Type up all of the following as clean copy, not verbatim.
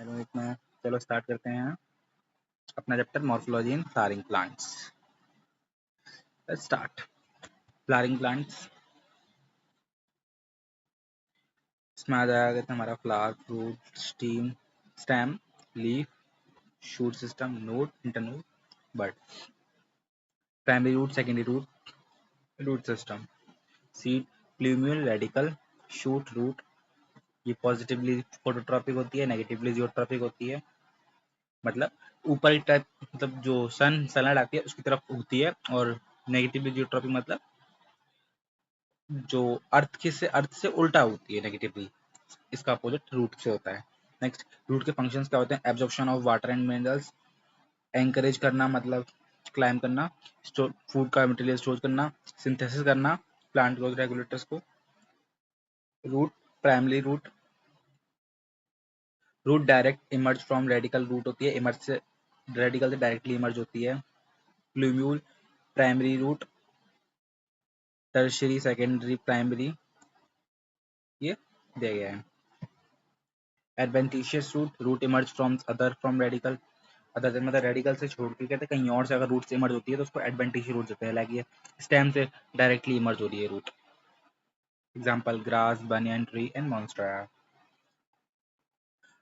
Hello इतना चलो start करते हैं अपना chapter morphology in flowering plants. Let's start. Flowering plants इसमें आ जाएगा कि हमारा flower, fruit, stem, leaf, shoot system, node, internode, bud, primary root, secondary root, root system, seed, plumule, radicle, shoot, root. ये पॉजिटिवली फोटोट्रॉपिक होती है, negatively geotropic होती है। मतलब ऊपर की टाइप, मतलब जो सनलाइट आती है उसकी तरफ उगती है, और नेगेटिवली जियोट्रॉपिक मतलब जो अर्थ से उल्टा होती है नेगेटिवली। इसका अपोजिट रूट से होता है। नेक्स्ट, रूट के फंक्शंस क्या होते हैं? Absorption of water and minerals, anchorage करना मतलब क्लाइम करना, फूड का मटेरियल स्टोर करना, सिंथेसिस करना प्लांट ग्रोथ रेगुलेटर्स को। Root, primary root, root direct emerge from radicle, root होती है इमर्ज से, रेडिकल से डायरेक्टली इमर्ज होती है। Plumule, primary root, tertiary, secondary, primary, ये दिया गया है। Adventitious root, root emerge from radicle, other मतलब रेडिकल से छोड़ के कहते हैं कहीं और से अगर रूट से इमर्ज होती है तो उसको एडवेंटिशियस रूट देते हैं। लाइक ये स्टेम से डायरेक्टली इमर्ज हो रही है root. Example grass, banyan tree and monstera.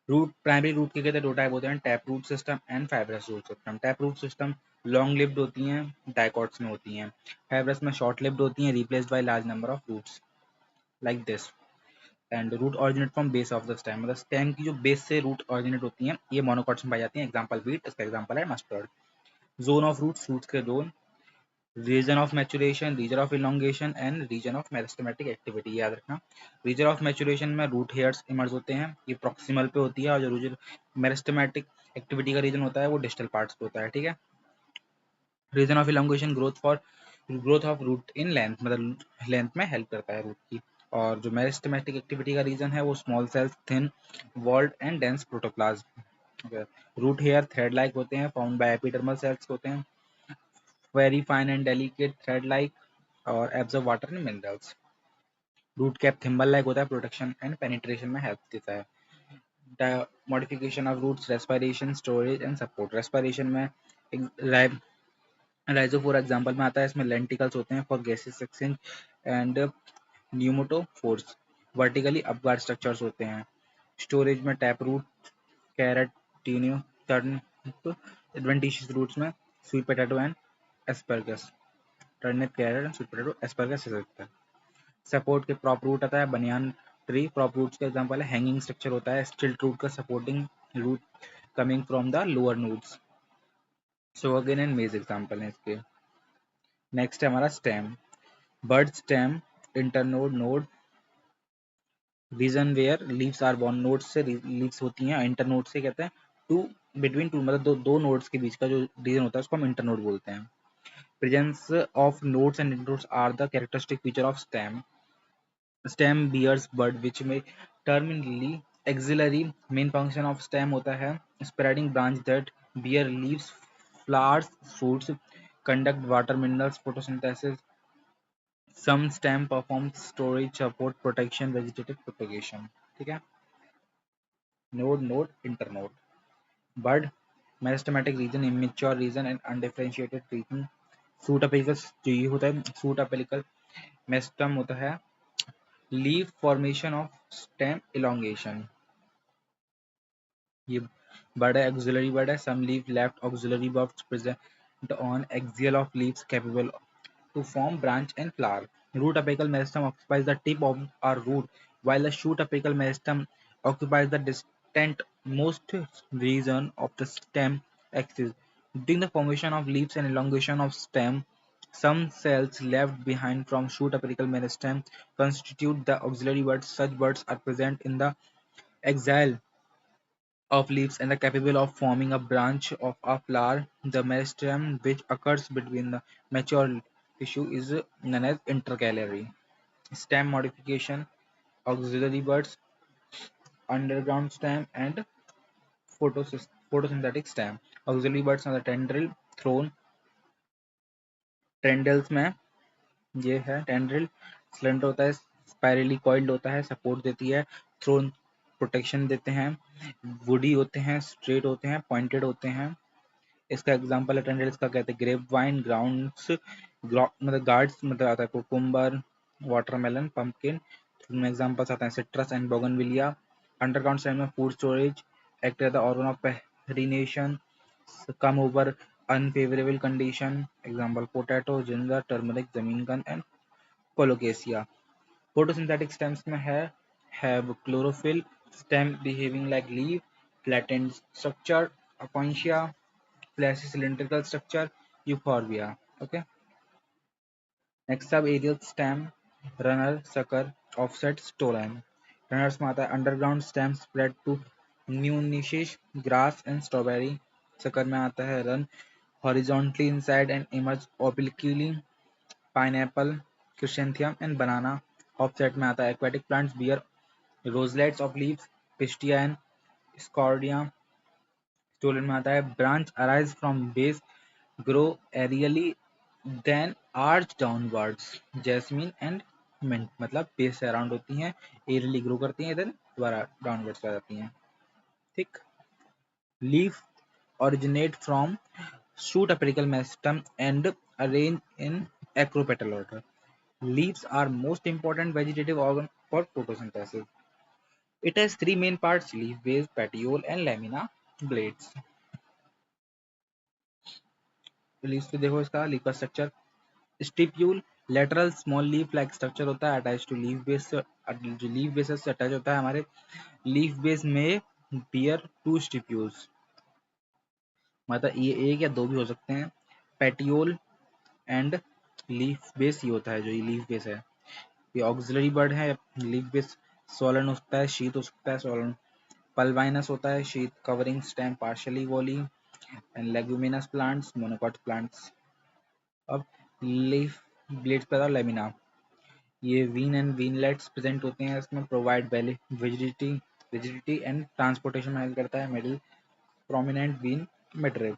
Root, primary root के कहते हैं दो टाइप होते हैं, tap root system and fibrous root system. Tap root system long lived होती हैं, डाइकॉट्स में होती हैं। फाइब्रस में शॉर्ट लिव्ड होती हैं, replaced by large number of roots like this. And root originate from base of the stem, मतलब stem की जो बेस से रूट ऑरिजिनेट होती हैं, ये मोनोकॉट्स में पाई जाती हैं। एग्जांपल व्हीट, इसका एग्जांपल है mustard. Zone of roots, roots के zone, region of maturation, region of elongation and region of meristematic activity. याद रखना, रीजन ऑफ मैचुरेशन में रूट हेयर्स इमर्ज होते हैं, ये प्रॉक्सिमल पे होती है, और जो रीजन मेरिस्टेमेटिक एक्टिविटी का रीजन होता है वो डिस्टल पार्ट्स पे होता है। ठीक है। Region of elongation, growth of root in length, मतलब लेंथ में हेल्प करता है रूट की। और जो मेरिस्टेमेटिक एक्टिविटी का रीजन है वो small cells, thin walled and dense protoplasm. Root hair thread like होते हैं, फाउंड बाय एपिडर्मल सेल्स होते हैं, very fine and delicate thread like, और absorb water and minerals. Root cap thimble like होता है, प्रोटेक्शन एंड पेनिट्रेशन में help देता है। Modification of roots, respiration, storage and support. Respiration में राइजोफोर एग्जांपल में आता है, इसमें लेंटिकल्स होते हैं for gases exchange and pneumatophores. Vertically upward structures होते हैं। स्टोरेज में टैप रूट, कैरेट, टीनियो, टर्निप। एडवेंटिशियस रूट्स में sweet potato and asparagus, turnip, carrot and sweet potato, asparagus हो सकता है। सपोर्ट के प्रॉप रूट आता है, बनियान ट्री प्रॉप रूट्स का एग्जांपल है। हैंगिंग स्ट्रक्चर होता है, स्टिल्ट रूट का supporting root coming from the lower nodes. Sugarcane and maize example है इसके। नेक्स्ट है हमारा stem, bud stem, internode, node, region where leaves are born, node से लीव्स होती हैं, इंटरनोड से कहते हैं टू, बिटवीन टू मतलब दो नोड्स के बीच का जो रीजन होता है उसको हम इंटरनोड बोलते हैं। Presence of nodes and internodes are the characteristic feature of stem. Stem bears bud which में terminally axillary. Main function of stem होता है spreading branch that bear leaves, flowers, fruits, conduct water, minerals, photosynthesis. Some stem perform storage, support, protection, vegetative propagation. ठीक है। Node, node, internode. Bud, meristematic region, immature region and undifferentiated region. Shoot apical, जो ये होता है shoot apical. Meristem होता है leaf formation of stem elongation, ये bud है, एक्सिलरी बर्ड है। Some leaf left axillary buds present on axial of leaves capable to form branch and flower. Root apical meristem occupies the tip of a root, while the shoot apical meristem occupies the distant most region of the stem axis. During the formation of leaves and elongation of stem, some cells left behind from shoot apical meristem constitute the auxiliary buds. Such buds are present in the axil of leaves and are capable of forming a branch of a flower. The meristem, which occurs between the mature tissue, is known as intercalary. Stem modification, auxiliary buds, underground stem, and photosynthetic stem. Auxiliary buds are the tendril, thrown, tendrils में ये है tendril, slender होता है, spirally coiled होता है, support देती है। Throne protection देते हैं, वुडी होते हैं, स्ट्रेट होते हैं, पॉइंटेड होते हैं। इसका एग्जांपल है टेंडरिल्स का, कहते हैं ग्रेप वाइन, ग्राउंड्स, मतलब गार्ड्स मतलब आता है कुकुम्बर, वाटरमेलन, पंपकिन। इनमें एग्जांपल्स आते हैं citrus and bougainvillea. Underground stem में food storage, act as the organ of perennation, come over unfavourable condition. Example potato, ginger, turmeric, जमीनगंद एंड कोलोकेसिया। फोटोसिंथेटिक स्टेम्स में है have chlorophyll, stem behaving like leaf, flattened structure, aponcia, fleshy cylindrical structure, euphorbia. Okay. Next up, aerial stem, runner, sucker, offset, stolon. Runners में आता है underground stem spread to new niches, grass and strawberry. Sucker में आता है run horizontally inside and emerge obliquely, pineapple, chrysanthemum and banana. Offset में आता है aquatic plants, bear roselets of leaves, pistia and scordia. Stolen में आता है branch arise from base, grow aerially, then arch downwards. Jasmine and mint मतलब base से around होती हैं, एयरली ग्रो करती हैं, देन दोबारा डाउनवर्ड्स आ जाती हैं। ठीक। Leaf originate from shoot apical meristem and arrange in acropetal order. Leaves are most important vegetative organ for photosynthesis. It has three main parts: leaf base, petiole, and lamina blades. Leaves पे देखो इसका leaf का structure. Stipule lateral small leaf like structure होता है attach to leaf base, जो leaf base से attach होता है हमारे लीफ बेस में बियर टू स्टिप्यूल्स, मतलब ये एक या दो भी हो सकते हैं। पेटियोल एंड लीफ बेस ये होता है, जो ये लीफ बेस है ये ऑक्सिलरी वर्ड है। लीफ बेस सोलन हो सकता है, शीत हो सकता है, सोलन पल्वाइनस होता है, sheath covering stem partially wholly and leguminous plants, monocot plants. अब लीफ ब्लेड्स पर लेमिना, ये वीन एंड वीनलेट्स प्रेजेंट होते हैं इसमें, प्रोवाइड वेजिडिटी एंड ट्रांसपोर्टेशन में हेल्प करता है। Middle prominent vein midrib,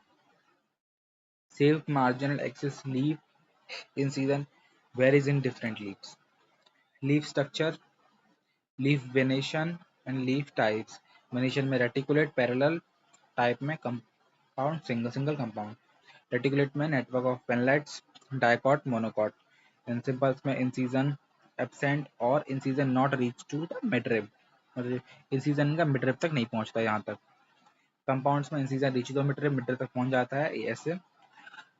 save marginal axis leaf in season, varies in different leaves. Leaf structure, leaf venation and leaf types. Venation में reticulate, parallel, type में compound, single single compound. Reticulate में network of पेनलेट्स, dicot, monocot. इन simples में incision absent और incision not reach to the midrib, incision का midrib तक नहीं पहुंचता यहाँ तक। कंपाउंड्स में incision reach to midrib, midrib तक पहुंच जाता है ऐसे।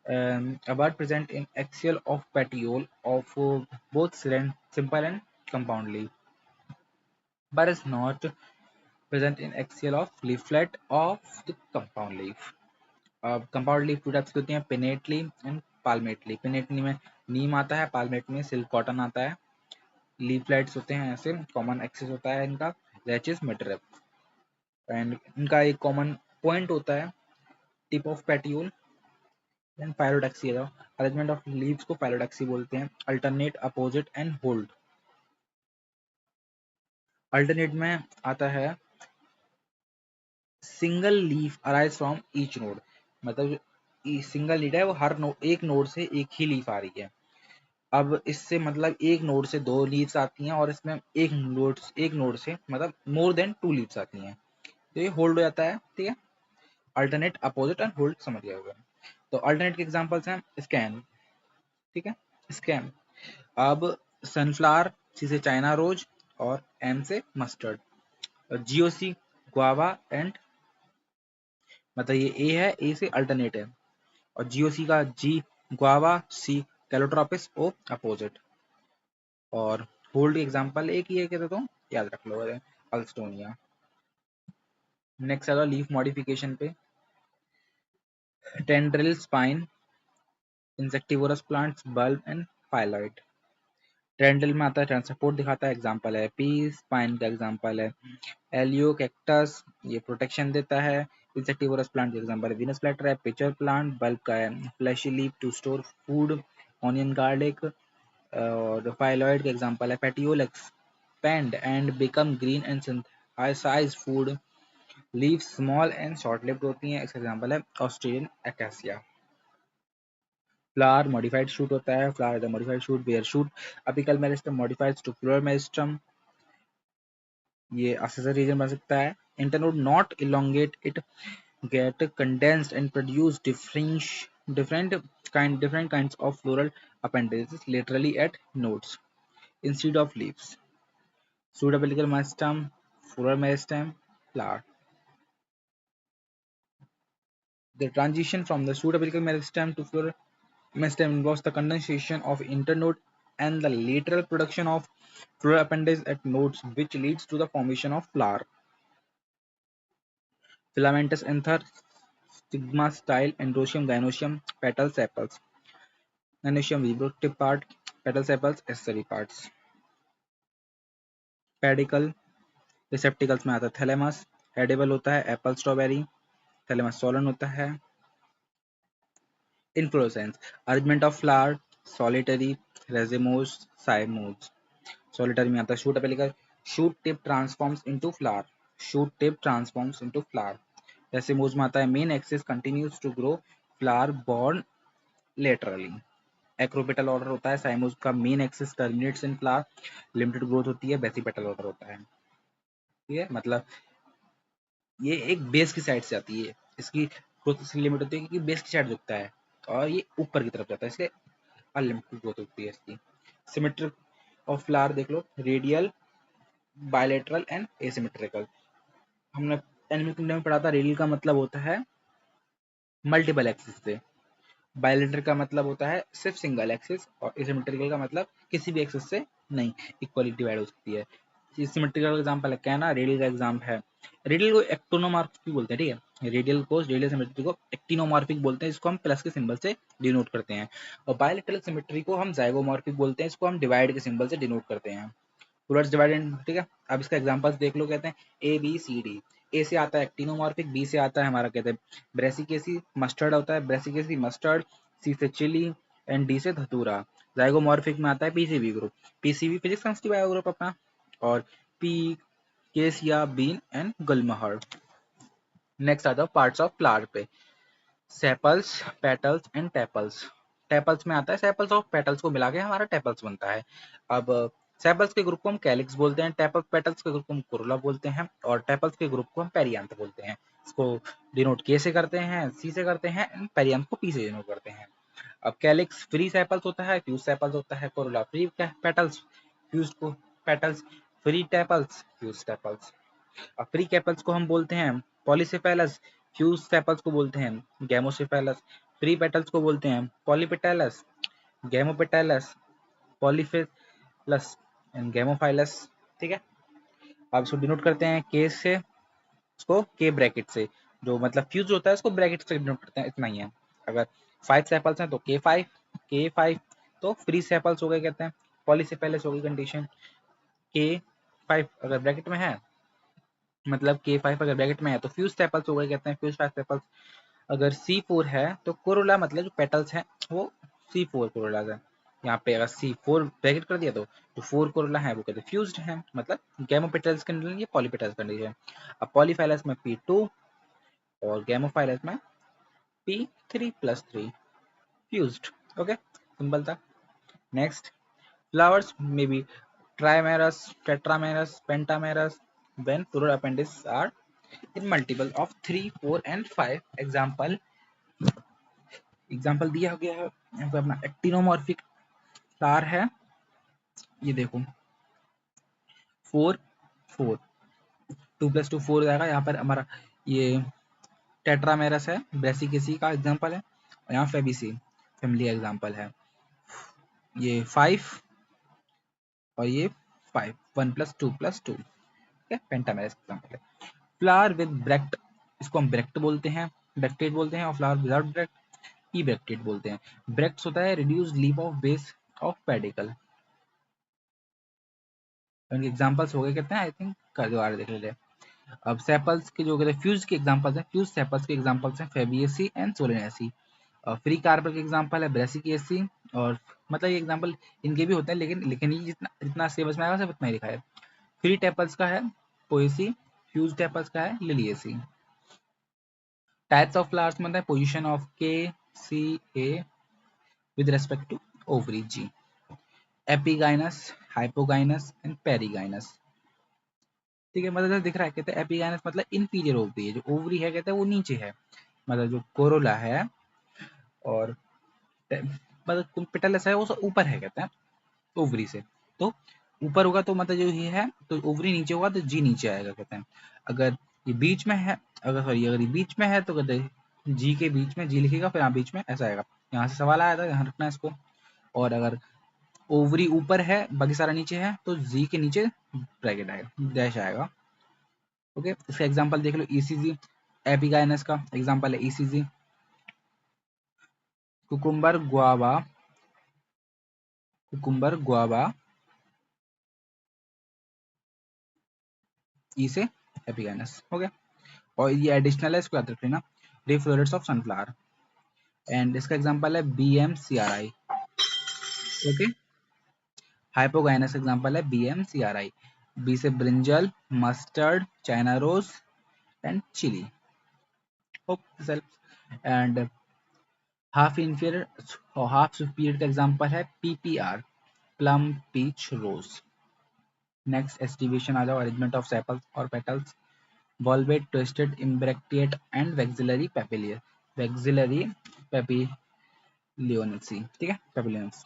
A bud present in axial of petiole of both simple and compound leaf, but is not present in axial of leaflet of the compound leaf. Compound leaf two types की होती हैं, pinnate leaf and palmate leaf. Pinnate में नीम आता है, पाल्मेट में silk cotton आता है। Leaflets होते हैं ऐसे, कॉमन एक्सेस होता है इनका, रैचेस मिडरिब, एंड इनका एक कॉमन पॉइंट होता है tip of petiole and phyllotaxy. Arrangement of leaves को पायरोडेक्सी बोलते हैं। Alternate, opposite and whorled. Alternate में आता है single leaf arise from each node, मतलब सिंगल लीड है वो हर एक नोड से एक ही लीफ आ रही है। अब इससे मतलब एक नोड से दो लीव्स आती हैं और इसमें एक नोड से मतलब मोर देन टू लीव्स आती हैं, तो ये होल्ड हो जाता है। ठीक है, अल्टरनेट, अपोजिट एंड होल्ड समझ गया होगा। तो अल्टरनेट के एग्जांपल्स हैं स्कैन, ठीक है, स्कैम। अब सनफ्लावर, सी से चाइना रोज और एम से मस्टर्ड। जीओसी गुआवा एंड, मतलब ये ए है, ए से अल्टरनेट है, और जीओसी का जी गुआवा, सी कैलोट्रोपिस, ओ अपोजिट। और होल्ड एग्जांपल एक ही है, कहते तो याद रख लो, अल्स्टोनिया। नेक्स्ट आ जाओ लीफ मॉडिफिकेशन पे। Tendril, spine, insectivorous plants, bulb and phyllode. Tendril में आता है ट्रांसपोर्ट दिखाता है, एग्जांपल है पी। स्पाइन का एग्जांपल है एलियो कैक्टस, ये प्रोटेक्शन देता है। इंसेक्टिवोरस प्लांट का एग्जांपल है वीनस फ्लैटर है, पिचर प्लांट। बल्ब का है fleshy leaf to store food, onion garlic. और फाइलॉइड का एग्जांपल है petiole expand and become green and synthesise food. Leave small and short lived होती हैं, इसका एग्जांपल है Australian acacia. Flower modified shoot होता है, flower is a modified shoot, bare shoot. Apical meristem modified to floral meristem. ये accessory region बन सकता है. Internode not elongate, it get condensed and produce different kinds of floral appendages laterally at nodes instead of leaves. Pseudopellicle meristem, floral meristem, flower. The transition from the pseudopellicle meristem to floral meristem involves the condensation of internode and the lateral production of floral appendage at nodes, which leads to the formation of flower. Filamentous anther, stigma, style, androecium, gynoecium, petals, sepals. Gynoecium reproductive part, petal sepals accessory parts. Pedicle receptacles में आता है thalamus, edible होता है Apple strawberry, thalamus swollen होता है. Inflorescence arrangement of flower solitary racemose cymose. Solitary में आता है shoot apical shoot tip transforms into flower, shoot tip transforms into flower. Racemose में आता है main axis continues to grow flower borne laterally. Acropetal order होता है cymose का main axis terminates in flower, limited growth होती है. Basipetal order होता है. ठीक है, मतलब ये एक बेस की साइड से आती है, इसकी ग्रोथ इसकी लिमिट होती है क्योंकि बेस की साइड झुकता है और ये ऊपर की तरफ जाता है, इसलिए अनलिमिटेड ग्रोथ होती है इसकी. सिमेट्रिक ऑफ फ्लावर देख लो, रेडियल, बायलेटरल एंड एसिमेट्रिकल. हमने एनिमल किंगडम में पढ़ा था रेडियल का मतलब होता है मल्टीपल एक्सिस से, बायलेटरल का मतलब होता है सिर्फ सिंगल एक्सिस, और एसिमेट्रिकल का मतलब किसी भी एक्सिस से नहीं इक्वली डिवाइड हो सकती है. सिमेट्रिकल एग्जांपल है क्या ना, रेडियल का एग्जांपल है. रेडियल को एक्टोनोमॉर्फिक बोलते हैं, ठीक है. रेडियल को रेडियल सिमेट्री को एक्टिनोमॉर्फिक बोलते हैं, इसको हम प्लस के सिंबल से डिनोट करते हैं. और बायलेटरल सिमेट्री को हम जाइगोमॉर्फिक बोलते हैं, इसको हम डिवाइड के सिंबल से डिनोट करते हैं. टूवर्ड्स डिवाइडेड, ठीक है. अब इसका एग्जांपल्स देख लो. कहते हैं ए बी सी डी. ए से आता है एक्टिनोमॉर्फिक, बी से आता है हमारा कहते हैं ब्रेसिकेसी, मस्टर्ड होता है ब्रेसिकेसी मस्टर्ड, सी से चिली एंड डी से धतूरा. जाइगोमॉर्फिक में आता है PCB group, PCB physics chemistry bio group अपना, और पी केसिया बीन एंड गुलमहर. नेक्स्ट आता है पार्ट्स ऑफ फ्लावर पे. Sepals, petals and tepals. Tepals में आता है सेपल्स और पेटल्स को मिला के हमारा टेपल्स बनता है. अब सेपल्स के ग्रुप को हम कैलिक्स बोलते हैं, टेपल पेटल्स के ग्रुप को हम कोरोला बोलते हैं, और टेपल्स के ग्रुप को हम पेरियांथ बोलते हैं. इसको डिनोट के से करते हैं, सी से करते हैं, एंड पेरियांथ को पी से डिनोट करते हैं. अब कैलिक्स फ्री सेपल्स होता है, फ्यूज सेपल्स होता है, कोरोला फ्री पेटल्स, फ्यूज को petals, free tepals, fuse tepals. अब फ्री कैपल्स को हम बोलते हैं पॉलीसेफेलस, फ्यूज सेपल्स को बोलते हैं गैमोसेफेलस, फ्री पेटल्स को बोलते हैं पॉलीपेटलस, गैमोपेटलस, पॉलीफेलस एंड गैमोफाइलस. ठीक है. अब इसको डिनोट करते हैं के से, इसको के ब्रैकेट से, जो मतलब फ्यूज होता है उसको ब्रैकेट से डिनोट करते हैं, इतना ही है. अगर 5 सेपल्स हैं तो के 5, तो फ्री सेपल्स हो गए कहते हैं, पॉलीसेफेलस होगी कंडीशन, के 5 अगर ब्रैकेट में है मतलब के 5 अगर ब्रैकेट में है तो फ्यूज सेपल्स हो गए कहते हैं, फ्यूज 5 सेपल्स. अगर C4 है तो कोरोला मतलब जो पेटल्स हैं वो C4 कोरोला है. यहाँ पे अगर C4 ब्रैकेट कर दिया तो जो 4 कोरोला है वो कहते हैं फ्यूज्ड है, मतलब गैमोपेटल्स कंडीशन, ये पॉलीपेटल्स कंडीशन. अब पॉलीफाइलस में P2 और गैमोफाइलस में P3+3 फ्यूज्ड. ओके, सिंपल था. नेक्स्ट, फ्लावर्स में B trimerous, tetramerous, pentamerous when plural appendages are in multiple of 3, 4 and 5. Example दिया गया है यहाँ पे अपना एक्टिनोमॉर्फिक फ्लावर है, ये देखो 4 4, 2+2 4 जाएगा. यहाँ पर हमारा ये टेट्रामेरस है, ब्रेसिकेसी का एग्जाम्पल है, और यहाँ फेबिसी फैमिली एग्जाम्पल है. ये 5 और ये 5, 1+2+2. ठीक है, पेंटामेरस एग्जाम्पल है. फ्लावर विद ब्रेक्ट, इसको हम ब्रेक्ट बोलते हैं, ब्रेक्टेड बोलते हैं, और फ्लावर विदाउट ब्रेक्ट ई ब्रेक्टेड बोलते हैं. ब्रेक्ट्स होता है reduced leaf of base of pedicle. उनके एग्जांपल्स हो गए कितने, आई थिंक कर दोबारा देख लेते हैं. अब सेपल्स के जो कहते हैं फ्यूज के एग्जांपल्स हैं, फ्यूज सेपल्स के एग्जांपल्स हैं फेबियसी एंड सोलेनेसी. और फ्री कार्बल के एग्जांपल है ब्रेसिकेसी, और मतलब ये एग्जांपल इनके भी होते हैं, लेकिन लेकिन ये जितना जितना सिलेबस में आएगा सिर्फ उतना ही लिखा है. फ्री टेपल्स का है पोएसी, फ्यूज टेपल्स का है लिलिएसी. टाइप्स ऑफ फ्लावर्स मतलब है position of K C A with respect to ovary G. Epigynous, hypogynous and perigynous. ठीक है, मतलब जैसे दिख रहा है, कहते हैं एपिगाइनस मतलब इंफीरियर ओवरी है, जो ओवरी है कहते हैं वो नीचे है, मतलब जो कोरोला है, और मतलब पेटलस है वो ऊपर है कहते हैं ओवरी से। तो ऊपर होगा तो मतलब जो ये है, तो ओवरी नीचे होगा तो जी नीचे आएगा कहते हैं। अगर ये बीच में है, अगर ये बीच में है तो कहते हैं जी के बीच में, जी लिखेगा फिर यहाँ बीच में ऐसा आएगा, यहाँ से सवाल आया था, यहाँ रखना है इसको। और अगर ओवरी ऊपर है बाकी सारा नीचे है तो जी के नीचे ब्रैकेट आएगा, डैश आएगा। ओके, इसका एग्जांपल देख लो, ईसीजी एपिगाइनस का एग्जांपल है ECG, cucumber guava, cucumber guava, E से एपिगाइनस हो गया। और ये एडिशनल है, इसको याद रख लेना, रिफ्लोरेट्स ऑफ सनफ्लावर। एंड इसका एग्जांपल है BMCRI। ओके, हाइपोगाइनस एग्जांपल है BMCRI। बी से brinjal, mustard, China rose and chilli. Hope this helps. And half inferior और हाफ सुपीरियर का एग्जांपल है PPR, plum, peach, rose. Next aestivation आ जाओ, arrangement of sepals और petals, valvate, twisted, imbricate and vexillary papilionaceous, vexillary papilionaceae, ठीक है, papilions.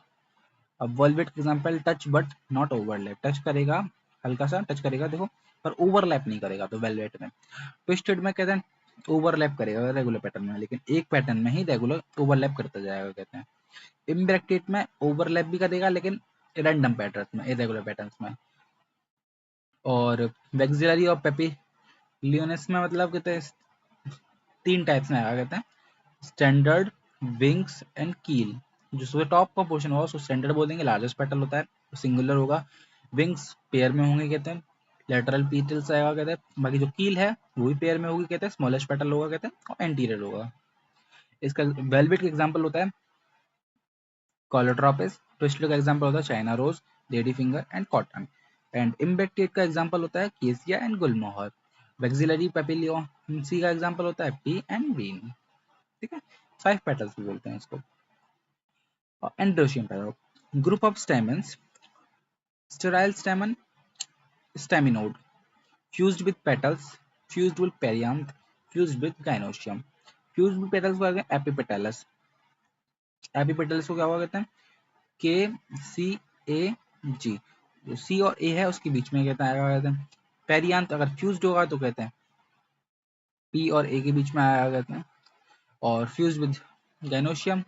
अब valvate example touch but not overlap, touch करेगा, हल्का सा टच करेगा देखो, पर ओवरलैप नहीं करेगा, तो वेलवेट में। ट्विस्टेड में कहते हैं ओवरलैप करेगा रेगुलर पैटर्न में, लेकिन एक पैटर्न में ही रेगुलर ओवरलैप करता जाएगा कहते हैं। इम्ब्रेक्टेड में ओवरलैप भी करेगा लेकिन रैंडम पैटर्न में, इरेगुलर पैटर्न्स में। और वेक्सिलरी और पेपिलियोनेस में मतलब कहते हैं तीन टाइप्स में आएगा कहते हैं, स्टैंडर्ड, विंग्स एंड कील। जो सुबह टॉप का पोर्शन होगा उसको स्टैंडर्ड बोल देंगे, लार्जेस्ट पेटल होता है, सिंगुलर होगा। विंग्स पेयर में होंगे कहते हैं, लेटरल पीटल्स आएगा कहते हैं। बाकी जो कील है वो भी पेयर में होगी कहते हैं, स्मॉलेस्ट पेटल होगा कहते हैं, और एंटीरियर होगा। इसका वेलवेट का एग्जांपल होता है कॉलोट्रोपिस, ट्विस्टेड का एग्जांपल होता है China rose, lady finger and cotton. And imbricated का एग्जांपल होता है केसिया एंड गुलमोहर। वेक्सिलरी पेपिलियोनेसी का एग्जांपल होता है पी एंड बीन, ठीक है, 5 पेटल्स भी बोलते हैं इसको। Androecium para, group of stamens, sterile स्टेमन, staminode, fused with petals, fused with perianth, fused with gynoecium. Fused with petals को कहते हैं एपिपेटलस। एपिपेटलस को क्या हुआ कहते हैं, KCAG, जो C और A है उसके बीच में कहते हैं आएगा कहते हैं। पेरियांथ अगर फ्यूज्ड होगा तो कहते हैं P और A के बीच में आएगा कहते हैं। और फ्यूज्ड विद गाइनोशियम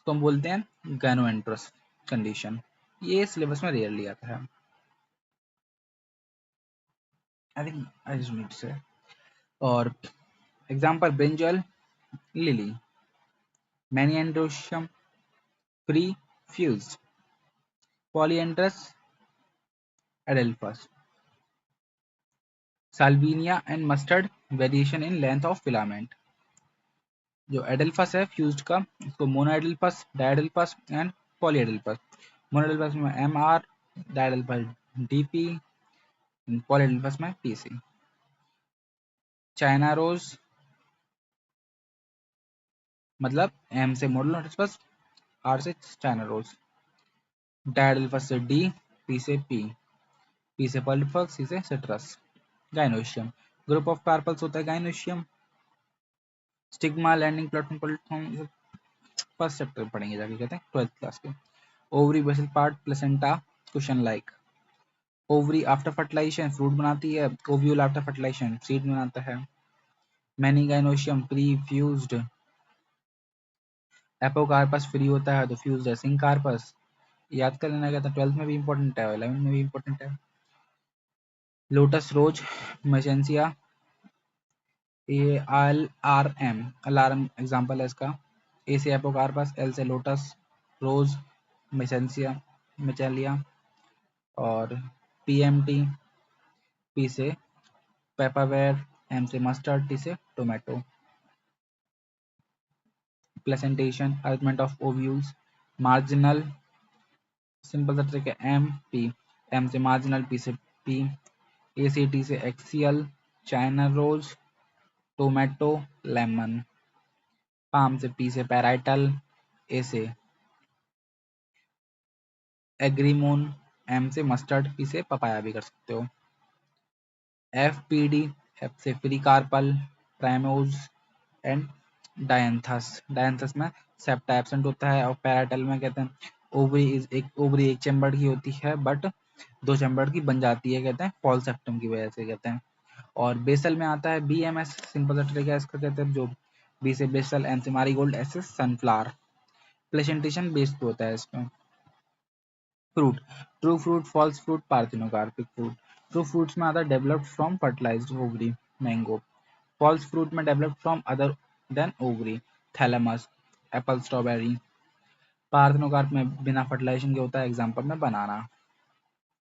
तो हम बोलते हैं गाइनोएंट्रस कंडीशन। ये सिलेबस में रेयरली आता है, I think I just need say. और एग्जांपल ब्रिंजल, लिली, मैनिएंड्रोशियम, free, fused, polyandrous, adelphous, salvinia and mustard, variation in length of filament. जो एडेल्फस है फ्यूज्ड का, इसको मोनोएडेल्फस, डायडेल्फस एंड पॉलीएडेल्फस। मोनोएडेल्फस में MR, डायडेल्फस DP, पॉलीएडेल्फस में PC। चाइना रोज मतलब M से मोनोएडेल्फस, R से चाइना रोज, डायडेल्फस से D, P से P से पॉलीफॉक्स, C से citrus. Gynoecium, group of carpels होता है gynoecium. Stigma, landing platform, platform first chapter में पढ़ेंगे जाके कहते हैं 12th क्लास के। Ovary basal part, placenta, cushion like. Ovary after fertilisation fruit बनाती है, ओव्यूल आफ्टर फर्टिलाइजेशन सीड बनाता है। Many gynoecium pre fused, apocarpous free होता है तो फ्यूज्ड है सिंकार्पस। याद कर लेना, कहता है 12th में भी इंपॉर्टेंट है, 11th में भी इंपॉर्टेंट है। लोटस रोज, मैसेंसिया, ALRM, अलार्म एग्जांपल है इसका। ए से एपोकार्पस, एल से लोटस, रोज, मैसेंसिया, मेचेलिया। और PMT, P से पेपावेर, M से मस्टर्ड, T से tomato. Placentation, arrangement of ovules, marginal, simple सा ट्रिक है M से मार्जिनल, P से P, A से T से axile, China rose, tomato, lemon. Palm से P से पैराइटल, A से एग्रीमोन, M से मस्टर्ड, P से पपाया भी कर सकते हो। FPD, F से free carpel, primrose and dianthus. Dianthus में सेप्टा एब्सेंट होता है और पैराटल में कहते हैं ओवरी एक चैम्बर्ड की होती है बट दो चैम्बर्ड की बन जाती है, कहते हैं फॉल सेप्टम की वजह से कहते हैं। और बेसल में आता है BMS, सिंपल सा ट्रिक है इसका, कहते हैं जो बी से बेसल, एम से मारीगोल्ड, एस से सनफ्लावर। प्लेसेंटेशन बेस्ड होता है इसमें। Fruit, true fruit, false fruit, parthenocarpic fruit. True fruits में आता है developed from fertilised ovary, mango. False fruit में developed from other than ovary, thalamus, apple, strawberry. Parthenocarp में बिना फर्टिलाइजेशन के होता है, एग्जांपल में बनाना।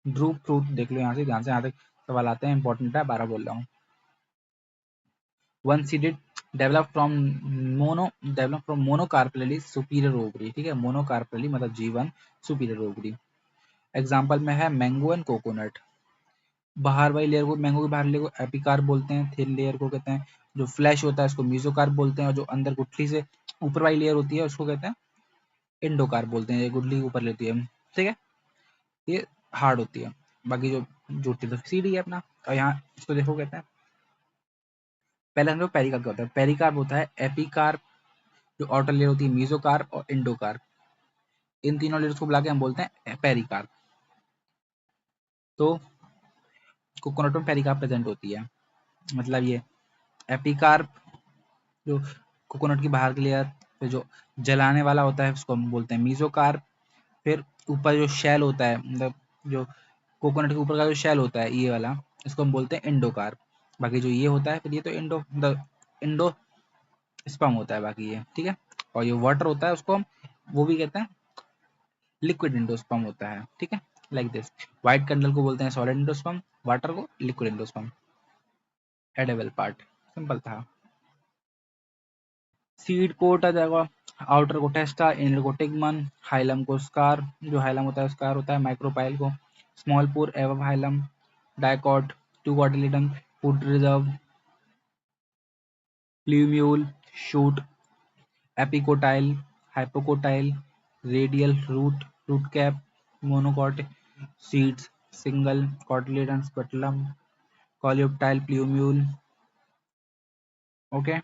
ड्रू फ्रूट देख लो यहाँ से, ध्यान से, यहाँ तक सवाल आते हैं, इंपॉर्टेंट है, 12 बोल रहा हूँ। One seeded, develop from monocarpellary superior ovary, ठीक है, मोनोकार्पली मतलब G1 सुपीरियर ओवरी। एग्जांपल में है मैंगो एंड कोकोनट। बाहर वाली लेयर को, मैंगो की बाहर लेयर को एपिकार्प बोलते हैं, थिन लेयर को कहते हैं, जो फ्लैश होता है उसको मीजोकार्प बोलते हैं, और जो अंदर गुठली से ऊपर वाली लेयर होती है उसको कहते हैं एंडोकार्प बोलते हैं, ये गुठली ऊपर लेती है, ठीक है, ये हार्ड होती है, बाकी जो जुड़ती है तो सीधी है अपना। और यहाँ इसको देखो, कहते हैं पहले हम लोग पेरिकार्प क्या होता है। पेरिकार्प होता है एपिकार्प, जो आउटर लेयर होती है मीजोकार्प और एंडोकार्प, इन तीनों लेयर्स को बुला के हम बोलते हैं पेरिकार्प। तो कोकोनट में पेरिकार्प प्रेजेंट होती है, मतलब ये एपिकार्प जो कोकोनट की बाहर की लेयर, फिर जो जलाने वाला होता है उसको हम बोलते हैं मीजोकार्प, फिर ऊपर जो शेल होता है, मतलब जो कोकोनट के ऊपर का जो शेल होता है ये वाला, इसको हम बोलते हैं एंडोकार्प। बाकी जो ये होता है फिर ये तो इंडो स्पर्म होता है बाकी ये, ठीक है। और ये वाटर होता है उसको हम वो भी कहते हैं लिक्विड एंडोस्पर्म होता है, ठीक है, लाइक दिस। व्हाइट कैंडल को बोलते हैं सॉलिड एंडोस्पर्म, वाटर को liquid endosperm. Edible part, simple था। सीड कोट आ जाएगा, आउटर को टेस्टा, इनर को टिगमन, हाइलम को स्कार, जो हाइलम होता है स्कार होता है, माइक्रोपाइल को स्मॉल पोर एवम hilum, dicot, two cotyledon, food reserve, plumule, shoot, epicotyl, hypocotyl, radial root, root cap, monocot, seeds, single cotyledon, scutellum, coleoptile, plumule, okay.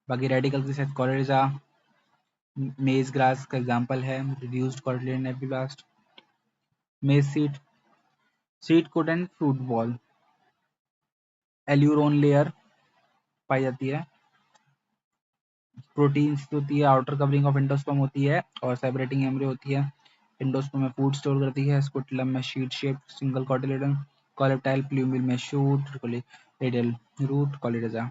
बाकी रेडिकल के साथ कॉलेरिजा, मेज ग्रास का एग्जांपल है, reduced cotyledon epiblast. Maize seed, seed coat and fruit wall, aleurone layer पाई जाती है, proteins होती है, आउटर कवरिंग ऑफ एंडोस्पर्म होती है और सेपरेटिंग एम्ब्रियो होती है। एंडोस्पर्म में फूड स्टोर करती है, स्कुटलम में sheet shape single cotyledon, coleoptile plumule में shoot, radial root, coleorhiza.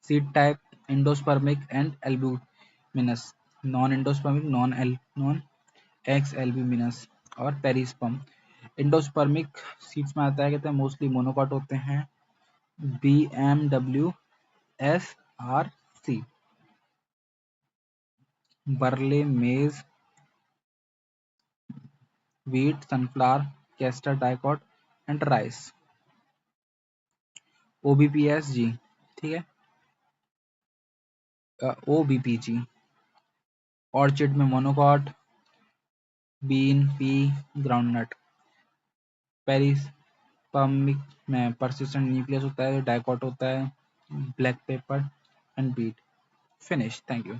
Seed type endospermic and albuminous, non endospermic, non exalbuminous और पेरिस्पर्म। एंडोस्पर्मिक सीड्स में आता है, कहते हैं मोस्टली मोनोकॉट होते हैं, BMWSRC, बर्ले, मेज, wheat, sunflower, castor, dicot and rice. OBPSG, ठीक है, OBPG, ऑर्चिड में monocot, bean, pea, groundnut. Perispermic में persistent न्यूक्लियस होता है, डाइकॉट होता है, black pepper and beet. Finish, thank you.